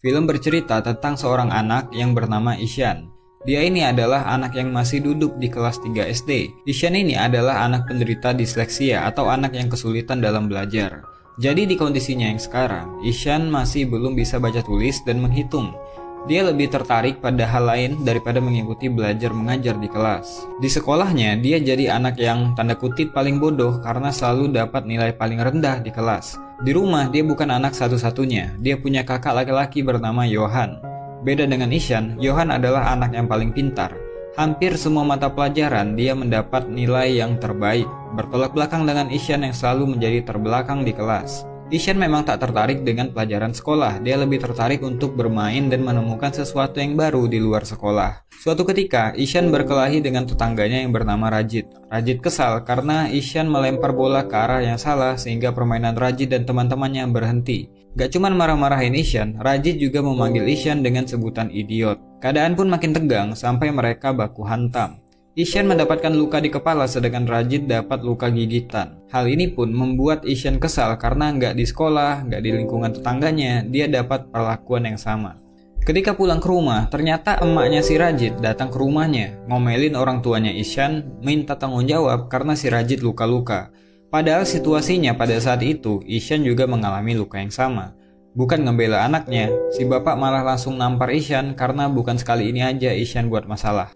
Film bercerita tentang seorang anak yang bernama Ishan. Dia ini adalah anak yang masih duduk di kelas 3 SD. Ishan ini adalah anak penderita disleksia atau anak yang kesulitan dalam belajar. Jadi di kondisinya yang sekarang, Ishan masih belum bisa baca tulis dan menghitung. Dia lebih tertarik pada hal lain daripada mengikuti belajar mengajar di kelas. Di sekolahnya, dia jadi anak yang tanda kutip paling bodoh karena selalu dapat nilai paling rendah di kelas. Di rumah, dia bukan anak satu-satunya. Dia punya kakak laki-laki bernama Johan. Beda dengan Ishan, Johan adalah anak yang paling pintar. Hampir semua mata pelajaran dia mendapat nilai yang terbaik, bertolak belakang dengan Ishan yang selalu menjadi terbelakang di kelas. Ishan memang tak tertarik dengan pelajaran sekolah, dia lebih tertarik untuk bermain dan menemukan sesuatu yang baru di luar sekolah. Suatu ketika, Ishan berkelahi dengan tetangganya yang bernama Rajit. Rajit kesal karena Ishan melempar bola ke arah yang salah sehingga permainan Rajit dan teman-temannya berhenti. Gak cuman marah-marahin Ishan, Rajit juga memanggil Ishan dengan sebutan idiot. Keadaan pun makin tegang sampai mereka baku hantam. Ishan mendapatkan luka di kepala sedangkan Rajit dapat luka gigitan. Hal ini pun membuat Ishan kesal karena nggak di sekolah, nggak di lingkungan tetangganya, dia dapat perlakuan yang sama. Ketika pulang ke rumah, ternyata emaknya si Rajit datang ke rumahnya, ngomelin orang tuanya Ishan, minta tanggung jawab karena si Rajit luka-luka. Padahal situasinya pada saat itu, Ishan juga mengalami luka yang sama. Bukan ngebela anaknya, si bapak malah langsung nampar Ishan karena bukan sekali ini aja Ishan buat masalah.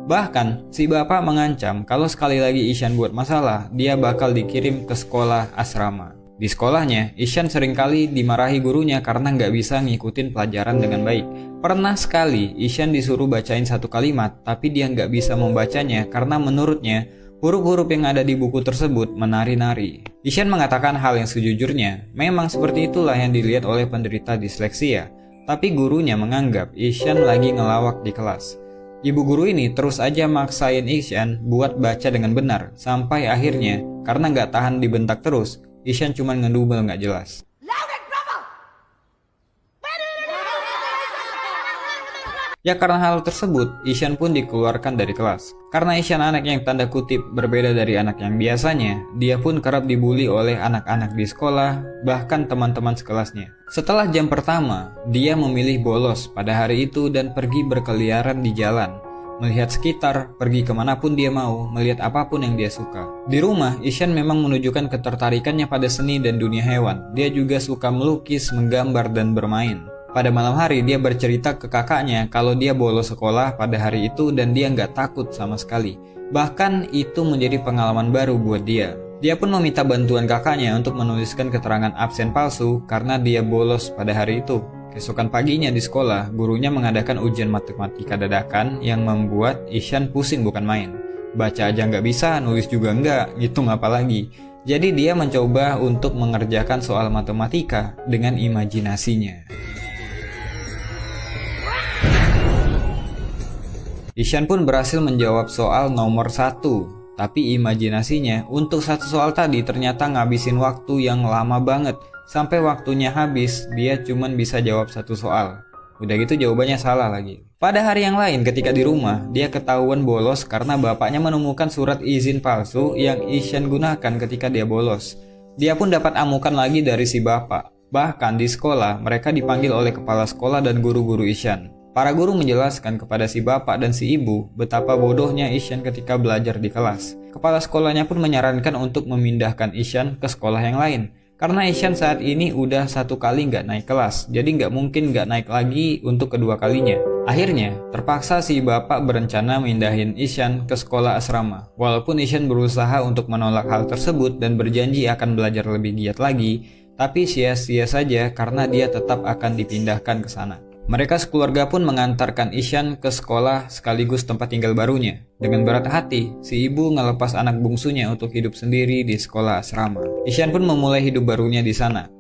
Bahkan, si bapak mengancam kalau sekali lagi Ishan buat masalah, dia bakal dikirim ke sekolah asrama. Di sekolahnya, Ishan seringkali dimarahi gurunya karena nggak bisa ngikutin pelajaran dengan baik. Pernah sekali, Ishan disuruh bacain satu kalimat, tapi dia nggak bisa membacanya karena menurutnya, huruf-huruf yang ada di buku tersebut menari-nari. Ishan mengatakan hal yang sejujurnya, memang seperti itulah yang dilihat oleh penderita disleksia. Tapi gurunya menganggap Ishan lagi ngelawak di kelas. Ibu guru ini terus aja maksain Ishan buat baca dengan benar, sampai akhirnya karena nggak tahan dibentak terus, Ishan cuma ngedumel nggak jelas. Ya karena hal tersebut, Ishan pun dikeluarkan dari kelas. Karena Ishan anak yang tanda kutip berbeda dari anak yang biasanya, dia pun kerap dibully oleh anak-anak di sekolah, bahkan teman-teman sekelasnya. Setelah jam pertama, dia memilih bolos pada hari itu dan pergi berkeliaran di jalan. Melihat sekitar, pergi kemanapun dia mau, melihat apapun yang dia suka. Di rumah, Ishan memang menunjukkan ketertarikannya pada seni dan dunia hewan. Dia juga suka melukis, menggambar, dan bermain. Pada malam hari, dia bercerita ke kakaknya kalau dia bolos sekolah pada hari itu dan dia nggak takut sama sekali. Bahkan itu menjadi pengalaman baru buat dia. Dia pun meminta bantuan kakaknya untuk menuliskan keterangan absen palsu karena dia bolos pada hari itu. Keesokan paginya di sekolah, gurunya mengadakan ujian matematika dadakan yang membuat Ishan pusing bukan main. Baca aja nggak bisa, nulis juga nggak, ngitung apa lagi. Jadi dia mencoba untuk mengerjakan soal matematika dengan imajinasinya. Ishan pun berhasil menjawab soal nomor 1, tapi imajinasinya untuk satu soal tadi ternyata ngabisin waktu yang lama banget. Sampai waktunya habis, dia cuman bisa jawab satu soal. Udah gitu jawabannya salah lagi. Pada hari yang lain ketika di rumah, dia ketahuan bolos karena bapaknya menemukan surat izin palsu yang Ishan gunakan ketika dia bolos. Dia pun dapat amukan lagi dari si bapak. Bahkan di sekolah, mereka dipanggil oleh kepala sekolah dan guru-guru Ishan. Para guru menjelaskan kepada si bapak dan si ibu betapa bodohnya Ishan ketika belajar di kelas. Kepala sekolahnya pun menyarankan untuk memindahkan Ishan ke sekolah yang lain. Karena Ishan saat ini udah satu kali nggak naik kelas, jadi nggak mungkin nggak naik lagi untuk kedua kalinya. Akhirnya, terpaksa si bapak berencana mindahin Ishan ke sekolah asrama. Walaupun Ishan berusaha untuk menolak hal tersebut dan berjanji akan belajar lebih giat lagi, tapi sia-sia saja karena dia tetap akan dipindahkan ke sana. Mereka sekeluarga pun mengantarkan Ishan ke sekolah sekaligus tempat tinggal barunya. Dengan berat hati, si ibu ngelepas anak bungsunya untuk hidup sendiri di sekolah asrama. Ishan pun memulai hidup barunya di sana.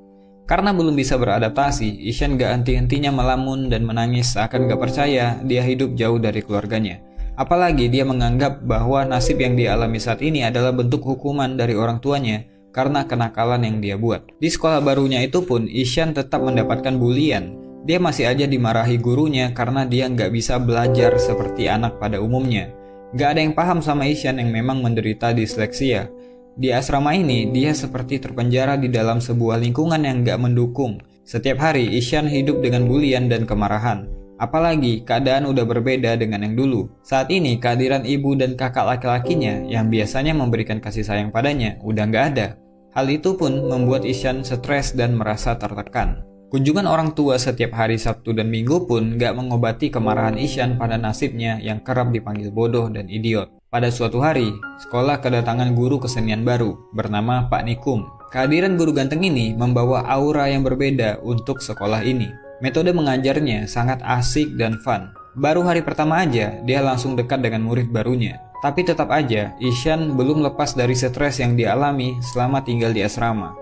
Karena belum bisa beradaptasi, Ishan gak henti-hentinya melamun dan menangis seakan gak percaya dia hidup jauh dari keluarganya. Apalagi dia menganggap bahwa nasib yang dia alami saat ini adalah bentuk hukuman dari orang tuanya karena kenakalan yang dia buat. Di sekolah barunya itu pun, Ishan tetap mendapatkan bulian. Dia masih aja dimarahi gurunya karena dia nggak bisa belajar seperti anak pada umumnya. Nggak ada yang paham sama Ishan yang memang menderita disleksia. Di asrama ini, dia seperti terpenjara di dalam sebuah lingkungan yang gak mendukung. Setiap hari, Ishan hidup dengan bulian dan kemarahan. Apalagi, keadaan udah berbeda dengan yang dulu. Saat ini, kehadiran ibu dan kakak laki-lakinya yang biasanya memberikan kasih sayang padanya udah gak ada. Hal itu pun membuat Ishan stres dan merasa tertekan. Kunjungan orang tua setiap hari Sabtu dan Minggu pun gak mengobati kemarahan Ishan pada nasibnya yang kerap dipanggil bodoh dan idiot. Pada suatu hari, sekolah kedatangan guru kesenian baru bernama Pak Nikum. Kehadiran guru ganteng ini membawa aura yang berbeda untuk sekolah ini. Metode mengajarnya sangat asik dan fun. Baru hari pertama aja, dia langsung dekat dengan murid barunya. Tapi tetap aja, Ishan belum lepas dari stres yang dialami selama tinggal di asrama.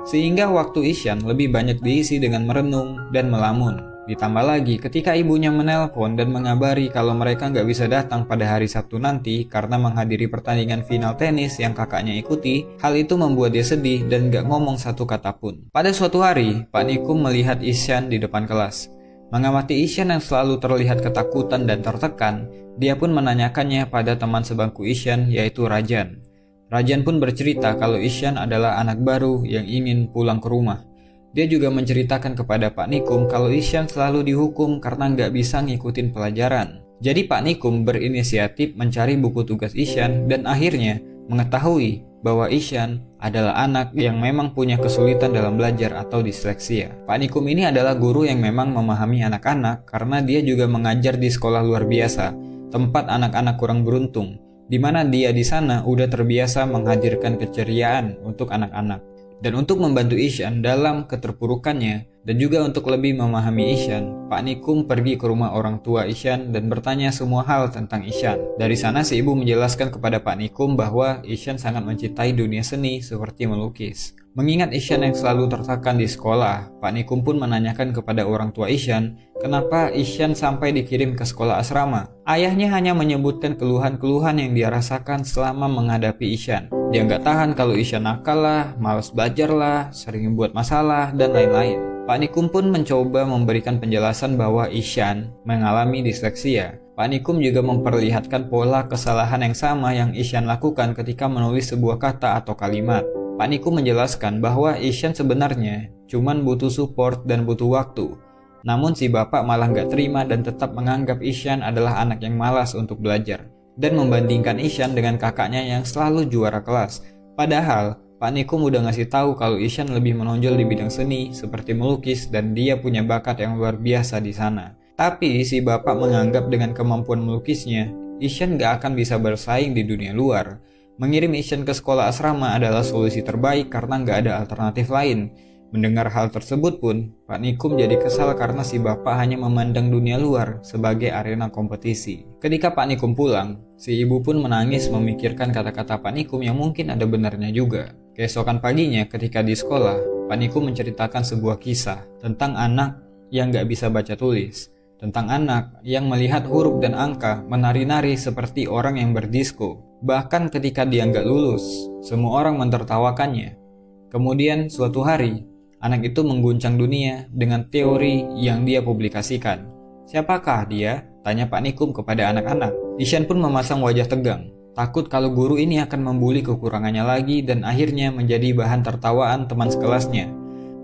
Sehingga waktu Ishan lebih banyak diisi dengan merenung dan melamun. Ditambah lagi ketika ibunya menelpon dan mengabari kalau mereka nggak bisa datang pada hari Sabtu nanti karena menghadiri pertandingan final tenis yang kakaknya ikuti, hal itu membuat dia sedih dan nggak ngomong satu kata pun. Pada suatu hari, Pak Nikum melihat Ishan di depan kelas. Mengamati Ishan yang selalu terlihat ketakutan dan tertekan, dia pun menanyakannya pada teman sebangku Ishan yaitu Rajan. Rajan pun bercerita kalau Ishan adalah anak baru yang ingin pulang ke rumah. Dia juga menceritakan kepada Pak Nikum kalau Ishan selalu dihukum karena nggak bisa ngikutin pelajaran. Jadi Pak Nikum berinisiatif mencari buku tugas Ishan dan akhirnya mengetahui bahwa Ishan adalah anak yang memang punya kesulitan dalam belajar atau disleksia. Pak Nikum ini adalah guru yang memang memahami anak-anak karena dia juga mengajar di sekolah luar biasa, tempat anak-anak kurang beruntung, di mana dia di sana udah terbiasa menghadirkan keceriaan untuk anak-anak. Dan untuk membantu Ishan dalam keterpurukannya dan juga untuk lebih memahami Ishan, Pak Nikum pergi ke rumah orang tua Ishan dan bertanya semua hal tentang Ishan. Dari sana si ibu menjelaskan kepada Pak Nikum bahwa Ishan sangat mencintai dunia seni seperti melukis. Mengingat Ishan yang selalu tertekan di sekolah, Pak Nikum pun menanyakan kepada orang tua Ishan kenapa Ishan sampai dikirim ke sekolah asrama. Ayahnya hanya menyebutkan keluhan-keluhan yang dia rasakan selama menghadapi Ishan. Dia nggak tahan kalau Ishan nakal lah, malas belajar lah, sering buat masalah, dan lain-lain. Pak Nikum pun mencoba memberikan penjelasan bahwa Ishan mengalami disleksia. Pak Nikum juga memperlihatkan pola kesalahan yang sama yang Ishan lakukan ketika menulis sebuah kata atau kalimat. Pak Nikum menjelaskan bahwa Ishan sebenarnya cuman butuh support dan butuh waktu. Namun si bapak malah nggak terima dan tetap menganggap Ishan adalah anak yang malas untuk belajar dan membandingkan Ishan dengan kakaknya yang selalu juara kelas. Padahal Pak Nikum udah ngasih tahu kalau Ishan lebih menonjol di bidang seni seperti melukis dan dia punya bakat yang luar biasa di sana. Tapi si bapak menganggap dengan kemampuan melukisnya, Ishan gak akan bisa bersaing di dunia luar. Mengirim Ishan ke sekolah asrama adalah solusi terbaik karena gak ada alternatif lain. Mendengar hal tersebut pun, Pak Nikum jadi kesal karena si bapak hanya memandang dunia luar sebagai arena kompetisi. Ketika Pak Nikum pulang, si ibu pun menangis memikirkan kata-kata Pak Nikum yang mungkin ada benarnya juga. Keesokan paginya ketika di sekolah, Pak Nikum menceritakan sebuah kisah tentang anak yang gak bisa baca tulis. Tentang anak yang melihat huruf dan angka menari-nari seperti orang yang berdisko. Bahkan ketika dia gak lulus, semua orang mentertawakannya. Kemudian suatu hari, anak itu mengguncang dunia dengan teori yang dia publikasikan. Siapakah dia? Tanya Pak Nikum kepada anak-anak. Ishan pun memasang wajah tegang. Takut kalau guru ini akan membuli kekurangannya lagi dan akhirnya menjadi bahan tertawaan teman sekelasnya.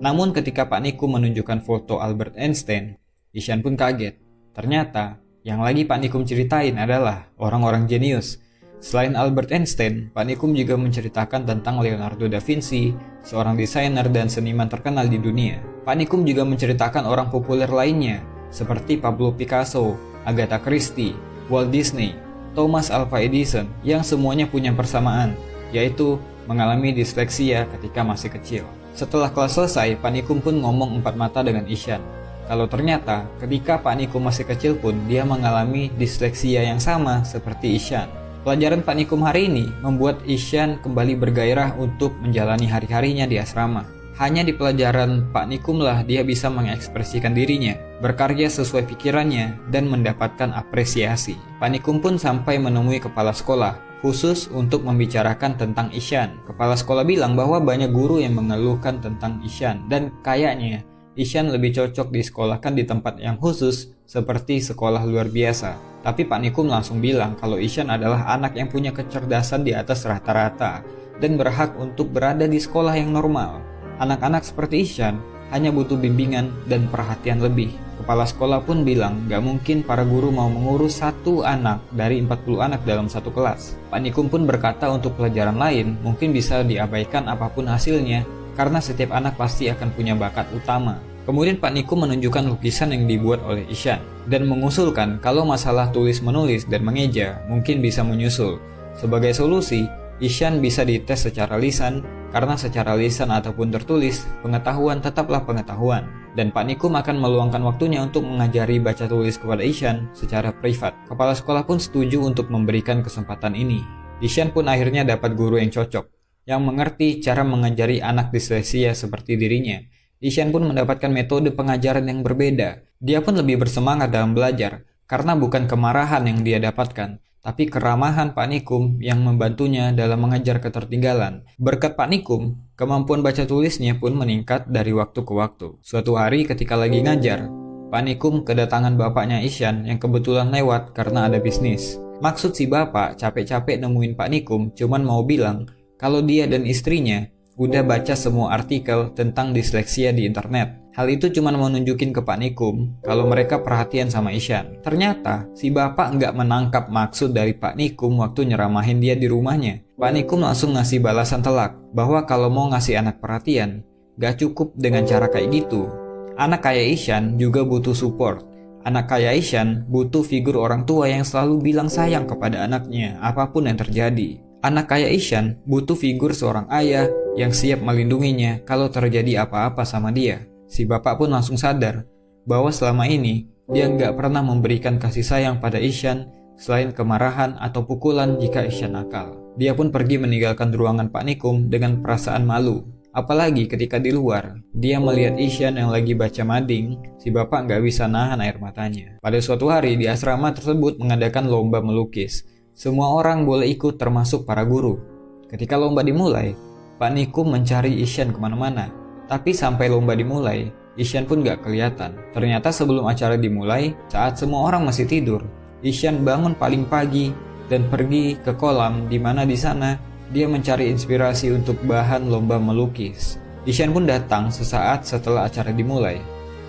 Namun ketika Pak Nikum menunjukkan foto Albert Einstein, Ishan pun kaget. Ternyata yang lagi Pak Nikum ceritain adalah orang-orang jenius. Selain Albert Einstein, Pak Nikum juga menceritakan tentang Leonardo da Vinci, seorang desainer dan seniman terkenal di dunia. Pak Nikum juga menceritakan orang populer lainnya, seperti Pablo Picasso, Agatha Christie, Walt Disney, Thomas Alva Edison, yang semuanya punya persamaan, yaitu mengalami disleksia ketika masih kecil. Setelah kelas selesai, Pak Nikum pun ngomong empat mata dengan Ishan. Kalau ternyata ketika Pak Nikum masih kecil pun dia mengalami disleksia yang sama seperti Ishan. Pelajaran Pak Nikum hari ini membuat Ishan kembali bergairah untuk menjalani hari-harinya di asrama. Hanya di pelajaran Pak Nikum lah dia bisa mengekspresikan dirinya, berkarya sesuai pikirannya, dan mendapatkan apresiasi. Pak Nikum pun sampai menemui kepala sekolah, khusus untuk membicarakan tentang Ishan. Kepala sekolah bilang bahwa banyak guru yang mengeluhkan tentang Ishan, dan kayaknya Ishan lebih cocok disekolahkan di tempat yang khusus seperti sekolah luar biasa. Tapi Pak Nikum langsung bilang kalau Ishan adalah anak yang punya kecerdasan di atas rata-rata dan berhak untuk berada di sekolah yang normal. Anak-anak seperti Ishan hanya butuh bimbingan dan perhatian lebih. Kepala sekolah pun bilang gak mungkin para guru mau mengurus satu anak dari 40 anak dalam satu kelas. Pak Nikum pun berkata untuk pelajaran lain mungkin bisa diabaikan apapun hasilnya karena setiap anak pasti akan punya bakat utama. Kemudian Pak Nikum menunjukkan lukisan yang dibuat oleh Ishan dan mengusulkan kalau masalah tulis-menulis dan mengeja mungkin bisa menyusul. Sebagai solusi, Ishan bisa dites secara lisan karena secara lisan ataupun tertulis, pengetahuan tetaplah pengetahuan. Dan Pak Nikum akan meluangkan waktunya untuk mengajari baca tulis kepada Ishan secara privat. Kepala sekolah pun setuju untuk memberikan kesempatan ini. Ishan pun akhirnya dapat guru yang cocok, yang mengerti cara mengajari anak disleksia seperti dirinya. Ishan pun mendapatkan metode pengajaran yang berbeda. Dia pun lebih bersemangat dalam belajar, karena bukan kemarahan yang dia dapatkan, tapi keramahan Pak Nikum yang membantunya dalam mengajar ketertinggalan. Berkat Pak Nikum, kemampuan baca tulisnya pun meningkat dari waktu ke waktu. Suatu hari ketika lagi ngajar, Pak Nikum kedatangan bapaknya Ishan yang kebetulan lewat karena ada bisnis. Maksud si bapak capek-capek nemuin Pak Nikum cuman mau bilang kalau dia dan istrinya udah baca semua artikel tentang disleksia di internet. Hal itu cuma mau nunjukin ke Pak Nikum kalau mereka perhatian sama Ishan. Ternyata si bapak nggak menangkap maksud dari Pak Nikum waktu nyeramahin dia di rumahnya. Pak Nikum langsung ngasih balasan telak bahwa kalau mau ngasih anak perhatian, gak cukup dengan cara kayak gitu. Anak kayak Ishan juga butuh support. Anak kayak Ishan butuh figur orang tua yang selalu bilang sayang kepada anaknya apapun yang terjadi. Anak kayak Ishan butuh figur seorang ayah yang siap melindunginya kalau terjadi apa-apa sama dia. Si bapak pun langsung sadar bahwa selama ini dia nggak pernah memberikan kasih sayang pada Ishan selain kemarahan atau pukulan jika Ishan nakal. Dia pun pergi meninggalkan ruangan Pak Nikum dengan perasaan malu. Apalagi ketika di luar, dia melihat Ishan yang lagi baca mading, si bapak nggak bisa nahan air matanya. Pada suatu hari di asrama tersebut mengadakan lomba melukis. Semua orang boleh ikut termasuk para guru. Ketika lomba dimulai, Pak Nikum mencari Ishan kemana-mana. Tapi sampai lomba dimulai, Ishan pun gak kelihatan. Ternyata sebelum acara dimulai, saat semua orang masih tidur, Ishan bangun paling pagi dan pergi ke kolam di mana di sana dia mencari inspirasi untuk bahan lomba melukis. Ishan pun datang sesaat setelah acara dimulai.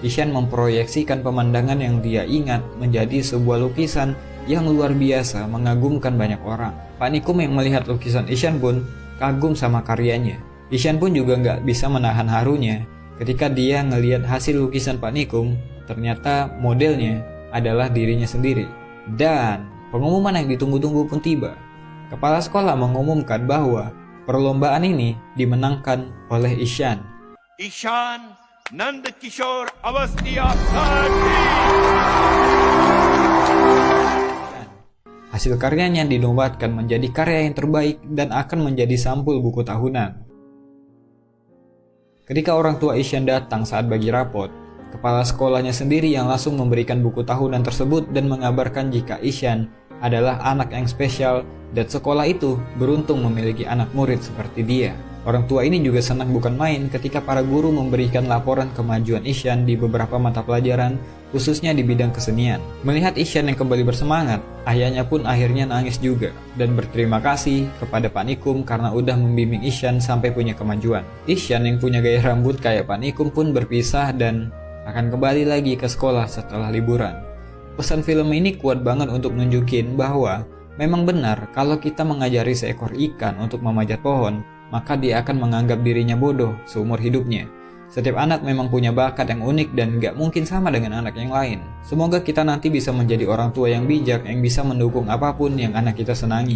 Ishan memproyeksikan pemandangan yang dia ingat menjadi sebuah lukisan yang luar biasa mengagumkan banyak orang. Pak Nikum yang melihat lukisan Ishan pun kagum sama karyanya. Ishan pun juga nggak bisa menahan harunya ketika dia ngelihat hasil lukisan Pak Nikum. Ternyata modelnya adalah dirinya sendiri. Dan pengumuman yang ditunggu-tunggu pun tiba. Kepala sekolah mengumumkan bahwa perlombaan ini dimenangkan oleh Ishan. Ishan Nandakishore Awasthi Abdi. Hasil karyanya dinobatkan menjadi karya yang terbaik dan akan menjadi sampul buku tahunan. Ketika orang tua Ishan datang saat bagi rapot, kepala sekolahnya sendiri yang langsung memberikan buku tahunan tersebut dan mengabarkan jika Ishan adalah anak yang spesial dan sekolah itu beruntung memiliki anak murid seperti dia. Orang tua ini juga senang bukan main ketika para guru memberikan laporan kemajuan Ishan di beberapa mata pelajaran, khususnya di bidang kesenian. Melihat Ishan yang kembali bersemangat, ayahnya pun akhirnya nangis juga dan berterima kasih kepada Pak Nikum karena udah membimbing Ishan sampai punya kemajuan. Ishan yang punya gaya rambut kayak Pak Nikum pun berpisah dan akan kembali lagi ke sekolah setelah liburan. Pesan film ini kuat banget untuk nunjukin bahwa memang benar kalau kita mengajari seekor ikan untuk memanjat pohon, maka dia akan menganggap dirinya bodoh seumur hidupnya. Setiap anak memang punya bakat yang unik dan gak mungkin sama dengan anak yang lain. Semoga kita nanti bisa menjadi orang tua yang bijak yang bisa mendukung apapun yang anak kita senangi.